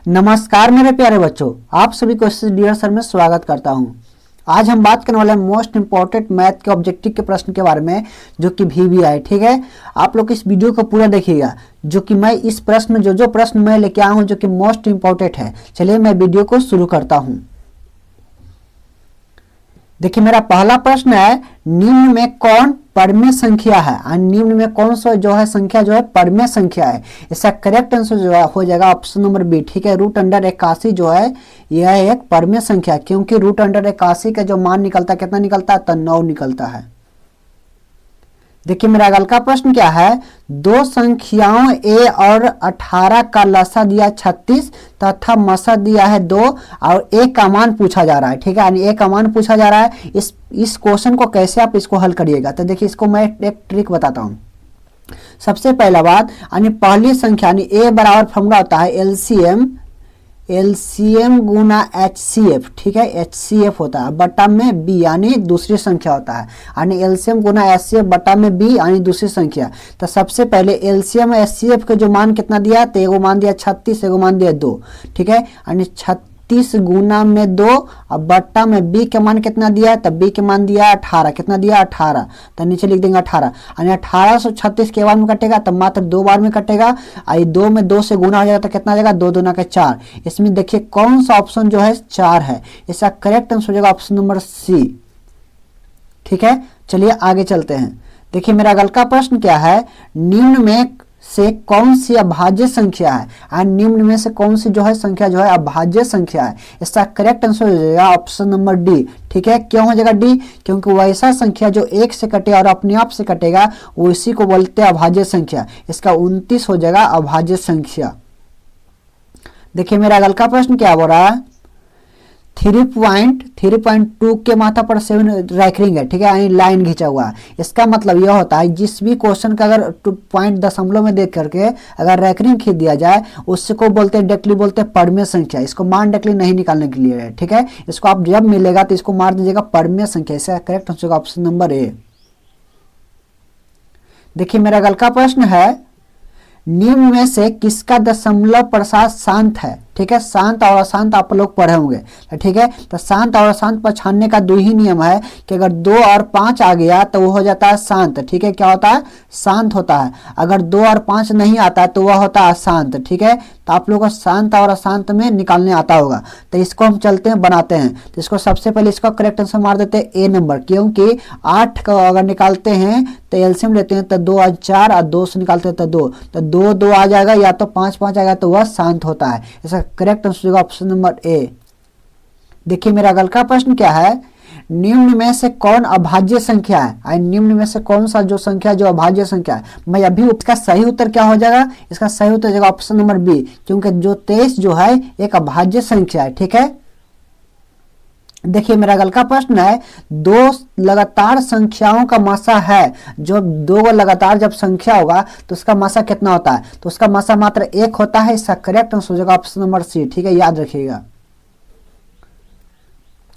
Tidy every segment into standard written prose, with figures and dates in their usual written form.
नमस्कार मेरे प्यारे बच्चों, आप सभी को इस डियर सर में स्वागत करता हूं। आज हम बात करने वाले हैं मोस्ट इंपॉर्टेंट मैथ के ऑब्जेक्टिव के प्रश्न के बारे में, जो कि VBI। ठीक है, आप लोग इस वीडियो को पूरा देखिएगा, जो कि मैं इस प्रश्न में जो प्रश्न मैं लेके आया हूं जो कि मोस्ट इंपॉर्टेंट है। चलिए मैं वीडियो को शुरू करता हूं। देखिए, मेरा पहला प्रश्न है, निम्न में कौन परमेय संख्या है? और निम्न में कौन सा जो है संख्या जो है परमेय संख्या है? इसका करेक्ट आंसर जो है हो जाएगा ऑप्शन नंबर बी। ठीक है, √81 जो है यह एक परमेय संख्या है, क्योंकि √81 का जो मान निकलता है कितना निकलता है? तो 9 निकलता है। देखिए, मेरा अगला का प्रश्न क्या है, दो संख्याओं a और 18 का लसा दिया 36 तथा मसा दिया है 2 और a का मान पूछा जा रहा है। ठीक है, यानी a का मान पूछा जा रहा है। इस क्वेश्चन को कैसे आप इसको हल करिएगा, तो देखिए इसको मैं एक ट्रिक बताता हूँ। सबसे पहला बात, यानी पहली संख्या यानी a बराबर फॉर्मूला होता है एलसीएम गुना HCF। ठीक है, HCF होता है बटा में b यानी दूसरी संख्या होता है, यानी एलसीएम गुना HCF बटा में b यानी दूसरी संख्या। तो सबसे पहले एलसीएम HCF के जो मान कितना दिया, तो एगो मान दिया 36, एगो मान दिया 2। ठीक है, यानी 36 गुना में 2 और बट्टा में b के मान कितना दिया है, तो b के मान दिया 18। कितना दिया? 18। तो नीचे लिख देंगे 18, यानी 18 से 36 के बार में कटेगा तो मात्र 2 बार में कटेगा। आई 2 में 2 से गुना हो जाएगा तो कितना आ जाएगा? 2 दूना का 4। इसमें देखिए कौन सा ऑप्शन जो है 4 है। इसका करेक्ट आंसर हो जाएगा ऑप्शन नंबर सी। ठीक है, चलिए आगे चलते हैं। देखिए, मेरा अगला का प्रश्न क्या है, निम्न में से कौन सी अभाज्य संख्या है? और निम्न में से कौन सी जो है संख्या जो है अभाज्य संख्या है? इसका करेक्ट आंसर हो जाएगा ऑप्शन नंबर डी। ठीक है, क्यों हो जाएगा डी? क्योंकि वैसा संख्या जो 1 से कटे और अपने आप से कटेगा वो इसी को बोलते हैं अभाज्य संख्या। इसका 29 हो जाएगा अभाज्य संख्या। देखिए, मेरा अगला का प्रश्न क्या बोल रहा है, 3.2 के माथा पर 7 रैकरिंग है। ठीक है, यानी लाइन खींचा हुआ है। इसका मतलब यह होता है जिस भी क्वेश्चन का अगर पॉइंट दशमलव में देख करके अगर रैकरिंग खींच दिया जाए उससे को बोलते हैं डायरेक्टली बोलते हैं परमेय संख्या। इसको मान डायरेक्टली नहीं निकालने के लिए है। ठीक है, इसको आप जब मिलेगा तो इसको मार दीजिएगा परमेय संख्या। इसका correct answer option number A. देखिए, मेरा अगला का प्रश्न है, निम्न में से किसका दशमलव प्रसाद शांत है? ठीक है, शांत और अशांत आप लोग पढ़े होंगे। ठीक है, तो शांत और अशांत पर छानने का 2 ही नियम है कि अगर 2 और 5 आ गया तो वो हो जाता है शांत। ठीक है, क्या होता है? शांत होता है। अगर 2 और 5 नहीं आता है तो वह होता है अशांत। ठीक है, तो आप लोगों को शांत और अशांत में निकालने आता होगा। तो इसको हम चलते हैं बनाते हैं। तो इसको सबसे पहले इसका करेक्ट आंसर मार देते हैं ए नंबर, क्योंकि 8 का अगर निकालते हैं तो एलसीएम लेते हैं तो 2 और 4 और 2 से निकालते हैं तो 2, तो 2 2 आ जाएगा, या तो 5 5 आएगा तो वह शांत होता है। इसका correct answer option number A. देखिए, मेरा अगला का प्रश्न क्या है, निम्न में से कौन अभाज्य संख्या है? निम्न में से कौन सा जो संख्या जो अभाज्य संख्या है? मैं अभी इसका सही उत्तर क्या हो जाएगा? इसका सही उत्तर हो जाएगा ऑप्शन नंबर बी, क्योंकि जो 23 जो है एक अभाज्य संख्या है। ठीक है, देखिए, मेरा अगला का प्रश्न है, 2 लगातार संख्याओं का मासा है। जो 2 लगातार जब संख्या होगा तो उसका मासा कितना होता है? तो उसका मासा मात्र 1 होता है। इसका करेक्ट आंसर हो जाएगा ऑप्शन नंबर सी। ठीक है, याद रखिएगा।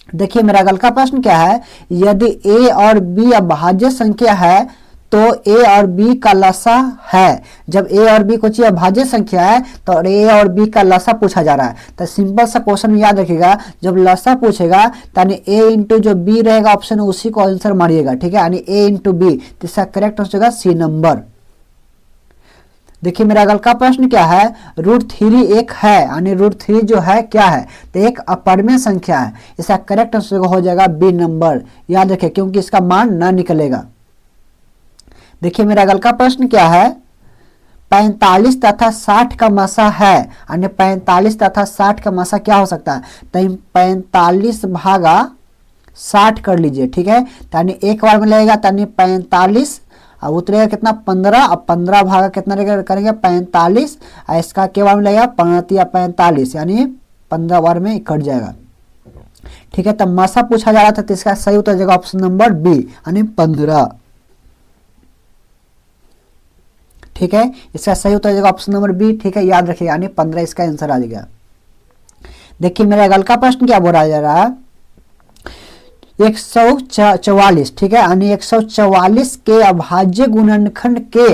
देखिए, मेरा अगला का प्रश्न क्या है, यदि a और b अभाज्य संख्या है तो a और b का लसा है। जब a और b कुछ अभाज्य संख्या है तो a और b का लसा पूछा जा रहा है। तो सिंपल सा क्वेश्चन याद रखिएगा, जब लसा पूछेगा यानी a इंटू जो b रहेगा ऑप्शन उसी को आंसर मारिएगा। ठीक है, यानी a इंटू b। तो इसका करेक्ट आंसर होगा सी नंबर। देखिए, मेरा अगला का प्रश्न क्या है, √3 एक है, यानी √3 जो है क्या है? तो एक अपरमेय संख्या है। इसका करेक्ट आंसर हो जाएगा बी नंबर। याद रखिए, क्योंकि इसका मान न निकलेगा। देखिए, मेरा अगला का प्रश्न क्या है, 45 तथा 60 का मसा है, यानी 45 तथा 60 का मसा क्या हो सकता है? तो 45 भागा 60 कर लीजिए। ठीक है, यानी एक बार में लगेगा, यानी 45 अब उतरेगा कितना? 15। अब 15 भागा कितना करेंगे? 45। इसका के बार में लगेगा 45, यानी 15 बार में कट जाएगा। ठीक है, तब मसा पूछा जा रहा था तो इसका सही उत्तर जाएगा ऑप्शन नंबर बी, यानी 15। ठीक है, इसका सही उत्तर जाएगा ऑप्शन नंबर बी। ठीक है, याद रखिएगा, यानी 15 इसका आंसर आ जाएगा। देखिए, मेरा अगला का प्रश्न क्या बोला जा रहा है, 144। ठीक है, यानी 144 के अभाज्य गुणनखंड के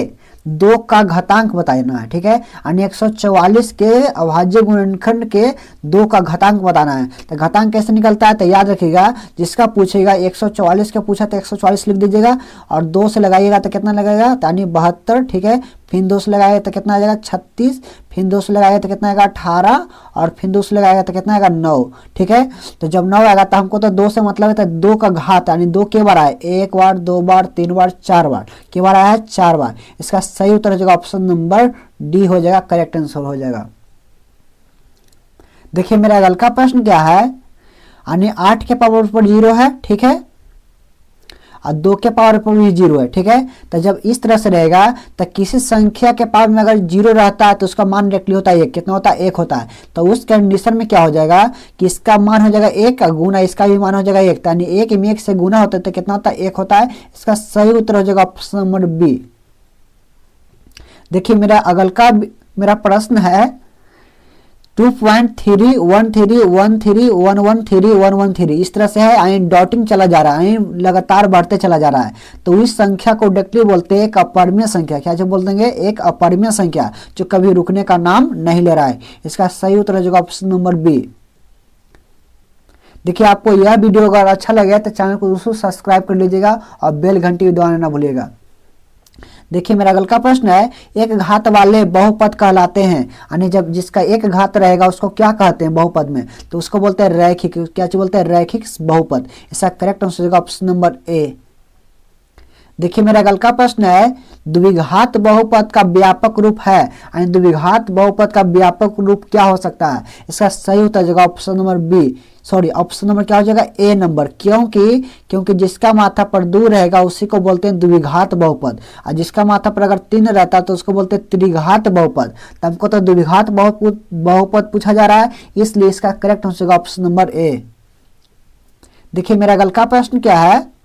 2 का घातांक बताना है, ठीक है, यानी 144 के अभाज्य गुणनखंड के 2 का घातांक बताना है। तो घातांक कैसे निकलता है, तो याद रखिएगा, जिसका पूछेगा 144 का पूछा तो 144 लिख दीजिएगा, और 2 से लगाइएगा तो कितना लगेगा, यानी 72, ठीक है, फिर 2 से लगाएगा तो कितना आ जाएगा 36, फिर 2 से लगाएगा तो कितना आएगा 18, और फिर 2 से लगाएगा तो कितना आएगा 9, ठीक है। तो जब 9 आएगा तो हमको तो 2 से मतलब है, तो 2 का घात यानी 2 के बार आए, 1 बार, 2 बार, 3 बार, 4 बार, के बार आया है 4 बार। इसका सही उत्तर हो जाएगा ऑप्शन नंबर डी हो जाएगा, करेक्ट आंसर हो जाएगा। देखिए मेरा अगल का प्रश्न क्या है, यानी 8 के पावर पर 0 है, ठीक है, और 2 के पावर पर भी 0 है, ठीक है। तो जब इस तरह से रहेगा तो किसी संख्या के पावर में अगर 0 रहता है तो उसका मान डायरेक्टली होता है 1, कितना होता है 1 होता है। तो उस कंडीशन में क्या हो जाएगा कि इसका मान हो जाएगा 1 गुना इसका भी मान हो जाएगा 1, यानी 1 में 1 से गुना होता है तो कितना होता है 1 होता है। इसका सही उत्तर हो जाएगा ऑप्शन नंबर बी। देखिए मेरा प्रश्न है 2.31313113113 इस तरह से है, डॉटिंग चला जा रहा है, लगातार बढ़ते चला जा रहा है। तो इस संख्या को डायरेक्टली बोलते हैं एक अपरिमेय संख्या। क्या जो बोल देंगे, एक अपरिमेय संख्या जो कभी रुकने का नाम नहीं ले रहा है। इसका सही उत्तर हो जाएगा ऑप्शन नंबर बी। देखिए आपको यह वीडियो अगर अच्छा लगे तो चैनल को जरूर सब्सक्राइब कर लीजिएगा और बेल घंटी दबाना ना भूलिएगा। देखिए मेरा अगल का प्रश्न है, एक घात वाले बहुपद कहलाते हैं, यानी जब जिसका एक घात रहेगा उसको क्या कहते हैं बहुपद में, तो उसको बोलते हैं रैखिक। क्या चीज बोलते हैं, रैखिक बहुपद। इसका करेक्ट आंसर होगा ऑप्शन नंबर ए। देखिए मेरा अगल का प्रश्न है, द्विघात बहुपद का व्यापक रूप है, यानी द्विघात बहुपद का व्यापक रूप क्या हो सकता है। इसका सही उत्तर हो जाएगा option number B, sorry option number क्या हो जाएगा ए नंबर। क्योंकि जिसका माथा पर 2 रहेगा उसी को बोलते हैं द्विघात बहुपद, और जिसका माथा पर अगर 3 रहता है तो उसको बोलते हैं त्रिघात बहुपद। तो हमको तो द्विघात बहुपद पूछा जा रहा है, इसलिए इसका करेक्ट आंसर होगा ऑप्शन नंबर ए। देखिए मेरा अगल का प्रश्न क्या है,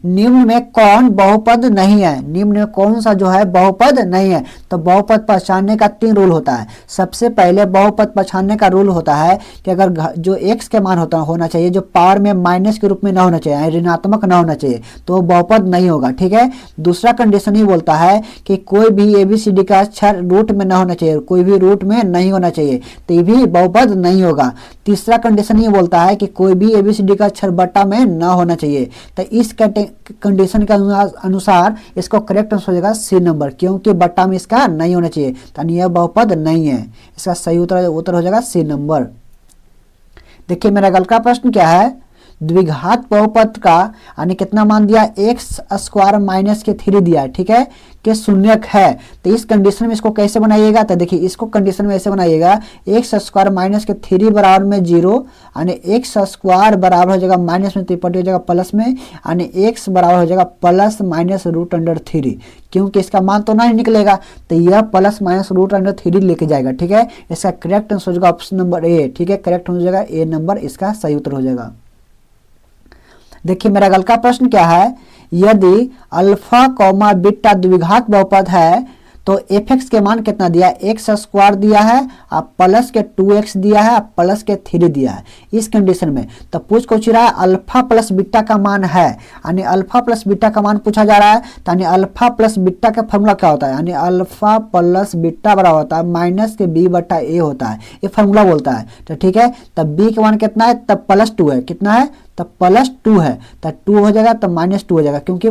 निम्न में कौन बहुपद नहीं है, निम्न में कौन सा जो है बहुपद नहीं है। तो बहुपद पहचानने का 3 रूल होता है। सबसे पहले बहुपद पहचानने का रूल होता है कि अगर जो x के मान होना चाहिए जो पावर में माइनस के रूप में ना होना चाहिए, ऋणात्मक ना होना चाहिए, तो वो बहुपद नहीं होगा, ठीक है। दूसरा कंडीशन ही बोलता है कि कोई भी ABCD का अक्षर रूट में ना होना चाहिए, कोई भी रूट में नहीं होना चाहिए, तो ये भी बहुपद नहीं होगा। तीसरा कंडीशन ये बोलता है कि कोई भी ABCD का अक्षर बट्टा में ना होना चाहिए। तो इस कंडीशन के अनुसार इसको करेक्ट आंसर हो जाएगा सी नंबर, क्योंकि बट्टा में इसका नहीं होना चाहिए, यानी यह बहुपद नहीं है। इसका सही उत्तर हो जाएगा सी नंबर। देखिए मेरा अगला प्रश्न क्या है, द्विघात बहुपद का यानी कितना मान दिया, x² माइनस के 3 दिया है, ठीक है, के शून्यक है। तो इस कंडीशन में इसको कैसे बनाइएगा, तो देखिए इसको कंडीशन में ऐसे बनाइएगा, x² माइनस के 3 बराबर में 0, यानी x² बराबर हो जाएगा माइनस में त्रिपटी हो जाएगा प्लस में, यानी x बराबर हो जाएगा प्लस माइनस √3। क्योंकि इसका मान तो नहीं निकलेगा, तो यह प्लस माइनस √3 लेके जाएगा, ठीक है। इसका करेक्ट आंसर हो जाएगा ऑप्शन नंबर ए, ठीक है, करेक्ट हो जाएगा ए नंबर, इसका सही उत्तर हो जाएगा। देखिए मेरा अगला प्रश्न क्या है, यदि अल्फा कॉमा बीटा द्विघात बहुपद है तो fx के मान कितना दिया है, x² दिया है, आप प्लस के 2x दिया है, आप प्लस के 3 दिया है। इस कंडीशन में तो पूछ रहा है अल्फा प्लस बीटा का मान है, यानी अल्फा प्लस बीटा का मान पूछा जा रहा है। तो यानी अल्फा प्लस बीटा का फॉर्मूला क्या होता है, यानी अल्फा प्लस बीटा बराबर होता है माइनस के b/a होता है, ये फॉर्मूला बोलता है। तो ठीक है, तब b का मान कितना है, तब +2 है, कितना है, तब +2 है, तो 2 हो जाएगा, तब -2 हो जाएगा, क्योंकि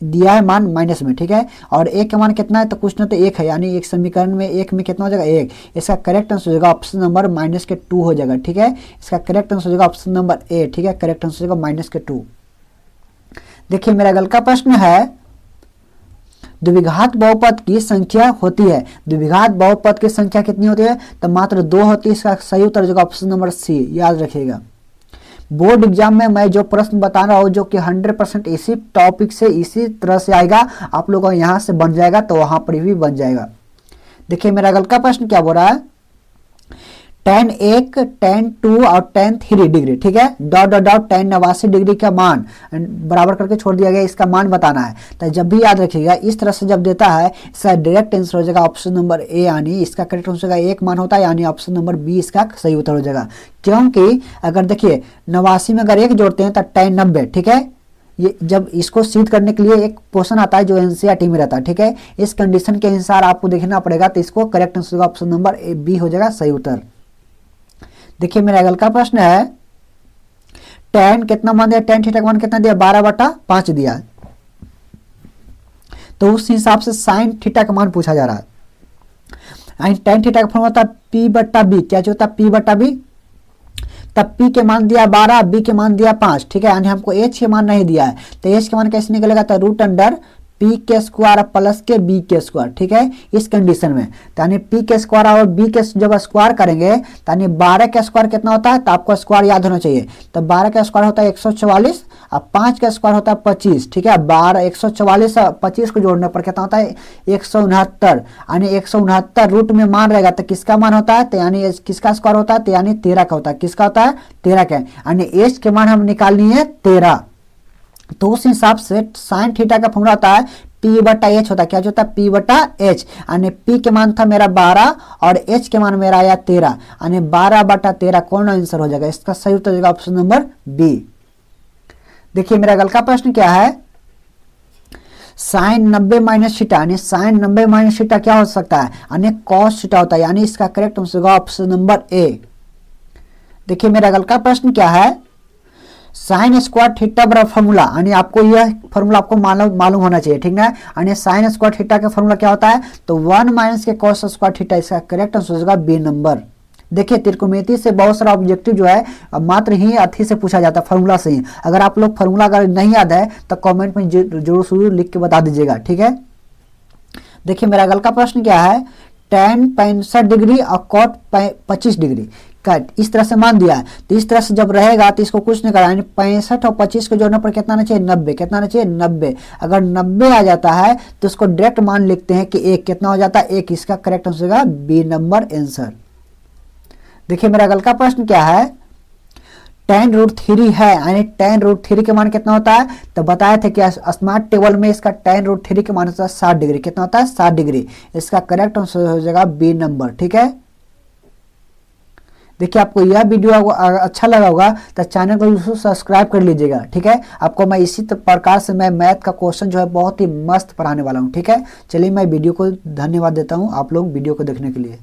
दिया है मान माइनस में, ठीक है। और एक का मान कितना है, तो कुछ ना तो 1 है, यानी एक समीकरण में 1 में कितना हो जाएगा 1। इसका करेक्ट आंसर हो जाएगा ऑप्शन नंबर -2 हो जाएगा, ठीक है। इसका करेक्ट आंसर हो जाएगा ऑप्शन नंबर ए, ठीक है, करेक्ट आंसर हो जाएगा -2। देखिए मेरा अगला प्रश्न है, द्विघात बहुपद की संख्या होती है, द्विघात बहुपद की संख्या कितनी होती है, तो मात्र 2 होती है। इसका सही उत्तर हो जाएगा ऑप्शन नंबर सी, याद रखिएगा। बोर्ड एग्जाम में मैं जो प्रश्न बता रहा हूँ जो कि 100% इसी टॉपिक से इसी तरह से आएगा, आप लोगों को यहाँ से बन जाएगा तो वहाँ पर भी बन जाएगा। देखिए मेरा अगला प्रश्न क्या बोल रहा है, tan 1, tan 2 और tan 3 डिग्री, ठीक है, dot dot dot tan 89 degree का मान बराबर करके छोड़ दिया गया, इसका मान बताना है। तो जब भी याद रखिएगा इस तरह से जब देता है, इसका डायरेक्ट आंसर हो जाएगा ऑप्शन नंबर ए, यानी इसका करेक्ट आंसर का 1 मान होता है, यानी ऑप्शन नंबर बी इसका सही उत्तर हो जाएगा। क्योंकि अगर देखिए 89 में अगर 1 जोड़ते हैं तो tan 90, ठीक है, ये जब इसको सिद्ध करने के लिए एक क्वेश्चन आता है जो एनसीईआरटी में रहता है, ठीक है। इस कंडीशन के अनुसार आपको देखना पड़ेगा, तो इसको correct answer option number B हो जाएगा सही उत्तर। देखिए मेरा अगला का प्रश्न है, tan कितना मान दिया, tan थीटा का मान कितना दिया, 12/5 दिया, तो उस हिसाब से sin थीटा का मान पूछा जा रहा है। tan थीटा का फॉर्मूला होता है p/b, क्या होता है p/b, तब p के मान दिया 12, b के मान दिया 5, ठीक है। यानी हमको h के मान नहीं दिया है, तो h के मान कैसे निकलेगा, तो रूट अंडर p के स्क्वायर प्लस के b के स्क्वायर, ठीक है। इस कंडीशन में तो यानी p के स्क्वायर और b के जब स्क्वायर करेंगे तो यानी 12 का स्क्वायर कितना होता है, तो आपको स्क्वायर याद होना चाहिए। तो 12 का स्क्वायर होता है 144 और 5 का स्क्वायर होता है 25, ठीक है। 12 144 और 25 को जोड़ने पर कितना होता है 169, यानी 169 रूट में मान रहेगा तो किसका मान होता है, तो यानी किसका स्क्वायर होता है, तो यानी 13 का होता है, किसका होता है 13 का, यानी h के मान हम निकालनी है 13। तो उस हिसाब से sin थीटा का फॉर्मूला होता है p/h होता है, क्या होता है p/h, यानी p के मान था मेरा 12 और h के मान मेरा आया 13, यानी 12/13 कौन आंसर हो जाएगा, इसका सही उत्तर हो जाएगा ऑप्शन नंबर बी। देखिए मेरा अगला प्रश्न क्या है, sin 90 माइनस थीटा, यानी sin 90 माइनस थीटा क्या हो सकता है, यानी cos थीटा होता है, यानी इसका करेक्ट आंसर होगा ऑप्शन नंबर ए। देखिए मेरा अगला प्रश्न क्या है, साइन स्क्वायर थीटा बराबर फॉर्मूला, यानी आपको यह फॉर्मूला आपको मालूम होना चाहिए, ठीक ना। यानी साइन स्क्वायर थीटा का फॉर्मूला क्या होता है, तो 1 माइनस के कॉस स्क्वायर थीटा, इसका करेक्ट आंसर होगा बी नंबर। देखिए त्रिकोणमिति से बहुत सारा ऑब्जेक्टिव जो है मात्र ही अथी से पूछा जाता है, फॉर्मूला से ही। अगर आप लोग फॉर्मूला अगर नहीं याद है तो कमेंट में जरूर लिख के बता दीजिएगा, ठीक है। देखिए मेरा अगला प्रश्न क्या है, tan 65 डिग्री और cot 25 डिग्री का इस तरह से मान दिया है, तो इस तरह से जब रहेगा तो इसको कुछ नहीं करना, यानी 65 और 25 को जोड़ने पर कितना आना चाहिए 90, कितना आना चाहिए 90। अगर 90 आ जाता है तो उसको डायरेक्ट मान लिखते हैं कि 1 कितना हो जाता है 1, इसका करेक्ट आंसर होगा बी नंबर आंसर। देखिए मेरा अगला प्रश्न क्या है, tan√3 है, यानी tan√3 के मान कितना होता है, तो बताया था कि स्मार्ट टेबल में इसका tan√3 के मान होता है 60 डिग्री, कितना होता है 60 डिग्री, इसका करेक्ट आंसर हो जाएगा बी नंबर, ठीक है। देखिए आपको यह वीडियो अच्छा लगा होगा तो चैनल को सब्सक्राइब कर लीजिएगा, ठीक है। आपको मैं इसी प्रकार से मैं मैथ का क्वेश्चन जो है बहुत ही मस्त पढ़ाने वाला हूँ, ठीक है। चलिए मैं वीडियो को धन्यवाद देता हूँ आप लोग वीडियो को देखने के लिए।